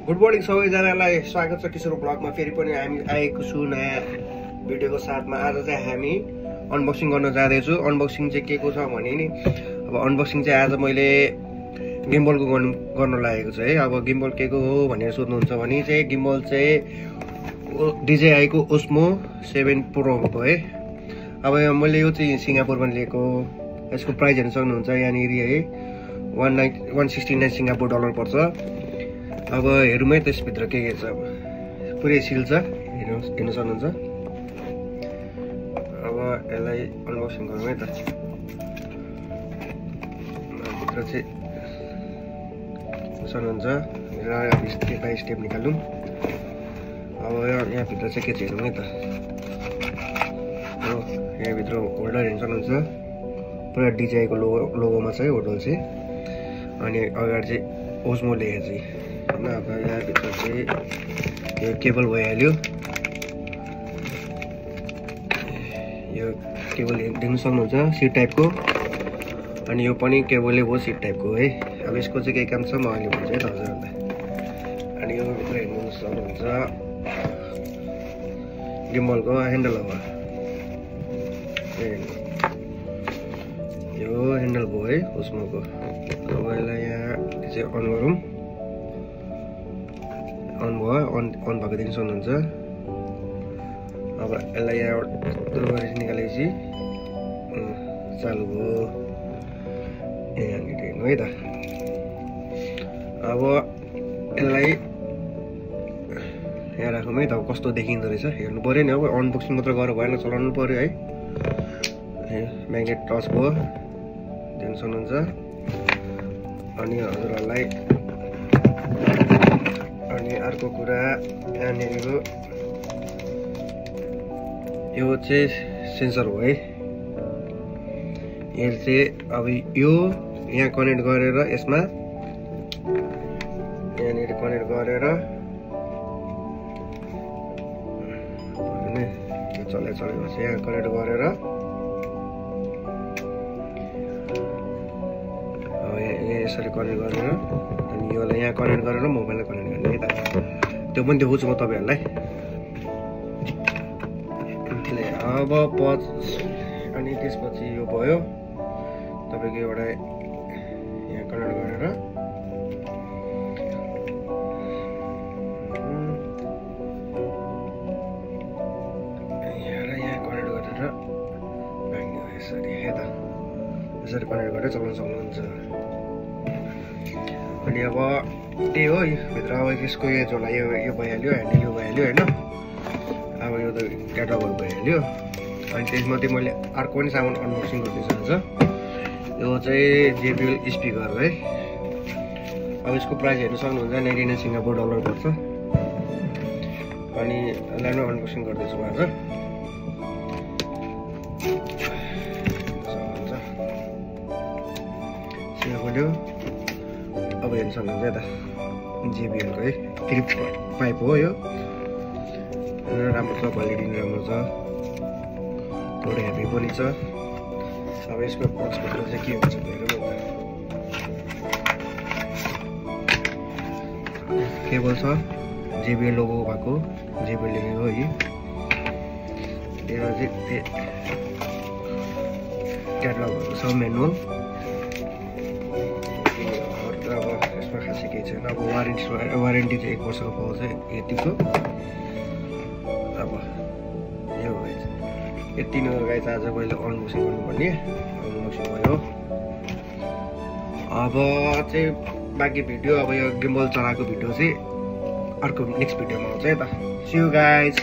Good morning सबैजनालाई स्वागत छ किशोर ब्लगमा। फेरि पनि हामी आएको छु नयाँ भिडियोको साथमा। आज चाहिँ हामी अनबक्सिङ गर्न जाँदैछु। अनबक्सिङ चाहिँ के को छ भने नि अब अनबक्सिङ चाहिँ आज मैले गिम्बलको गर्न लागेको छु है। अब गिम्बल के को हो भनेर सोध्नुहुन्छ भने चाहिँ गिम्बल चाहिँ DJI को ओस्मो 7 Pro हो है। अब मैले यो चाहिँ सिङ्गापुरमा लिएको। यसको प्राइस हेर्न सक्नुहुन्छ यहाँनिर है, 169 सिङ्गापुर डलर पर्छ। अब हेरौँ है त्यसभित्र के छ। अब पुरै सिल छ, हेर्न सक्नुहुन्छ। अब यसलाई अनबक्सिङ गरौँ है त। भित्र चाहिँ सक्नुहुन्छ र स्टेप बाई स्टेप निकालौँ। अब यहाँभित्र चाहिँ के छ हेरौँ है त। यहाँभित्र होल्डर हेर्न सक्नुहुन्छ, पुरा DJI को लोगोमा छ है होल्डर चाहिँ। अनि अगाडि चाहिँ ओस्मो लेखेको चाहिँ होइन। अब यहाँभित्र चाहिँ यो केबल भइहाल्यो। यो केबल देख्न सक्नुहुन्छ सिट टाइपको, अनि यो पनि केबलले हो सिट टाइपको है। अब यसको चाहिँ केही काम छ म अहिले भन्छु है त हजुरहरूलाई। अनि यो भित्र हेर्नु सक्नुहुन्छ गिम्बलको ह्यान्डल हो, यो ह्यान्डल भयो है ओस्मोको। अब यसलाई यहाँ चाहिँ अन गरौँ। अन भयो, अन भएको देख्न सक्नुहुन्छ। अब यसलाई यहाँ गरेर निकालेपछि चालु भयो यहाँनिर हेर्नु है त। अब यसलाई यहाँ राखौँ है त। अब कस्तो देखिँदो रहेछ हेर्नु पऱ्यो नि। अब अनबक्सिङ मात्र गरेर भएन, चलाउनु पऱ्यो है। म्याग्नेट टच भयो देख्न सक्नुहुन्छ। अनि हजुरहरूलाई अनि अर्को कुरा यहाँनिर यो चाहिँ सेन्सर हो है। यो चाहिँ अब यो यहाँ कनेक्ट गरेर यसमा यहाँनिर कनेक्ट गरेर चलेको छ। यहाँ कनेक्ट गरेर यसरी कनेक्ट गरेर अनि योलाई यहाँ कनेक्ट गरेर मोबाइललाई कनेक्ट गर्ने है त। त्यो पनि देखाउँछु म तपाईँहरूलाई। अब अनि त्यसपछि यो भयो तपाईँको एउटा यहाँ कनेक्ट गरेर यहाँ कनेक्ट गरेर राख्ने हो यसरी है त। यसरी कनेक्ट गरेर चलाउन सक्नुहुन्छ। अनि अब त्यही हो भित्र। अब यसको यो झोला यो भइहाल्यो, ह्यान्डल यो भइहाल्यो होइन। अब यो त क्याटागोर भइहाल्यो। अनि त्यसमध्ये मैले अर्को पनि सामान अनबक्सिङ गर्दैछु आज। यो चाहिँ JBL स्पिकर है। अब यसको प्राइस हेर्न सक्नुहुन्छ 99 सिङ्गापुर डलर पर्छ। अनि यसलाई नै अनबक्सिङ गर्दैछु आज। सिङ्गापुर अब हेर्न सक्नुहुन्छ यता JBL को है क्लिप पाइप हो यो। राम्रो छ, क्वालिटी पनि राम्रो छ, थोरै हेभी पनि छ। अब यसको बक्सभित्र चाहिँ के हुन्छ हेरौँ न। केबल छ, JBL लोगो भएको, JBL लेखेको हो यी। यो चाहिँ क्याटलगहरू छ, म्यानुअल। अब यसमा खासै केही छैन। अब वारेन्टी चाहिँ 1 वर्षको पाउँछ यतिको। अब यो यति नै हो गाइस। आज मैले अनबक्सिङ गर्नुपर्ने अनबक्सिङ भयो। अब चाहिँ बाँकी भिडियो अब यो गिम्बल चलाएको भिडियो चाहिँ अर्को नेक्स्ट भिडियोमा आउँछ है त। See you guys.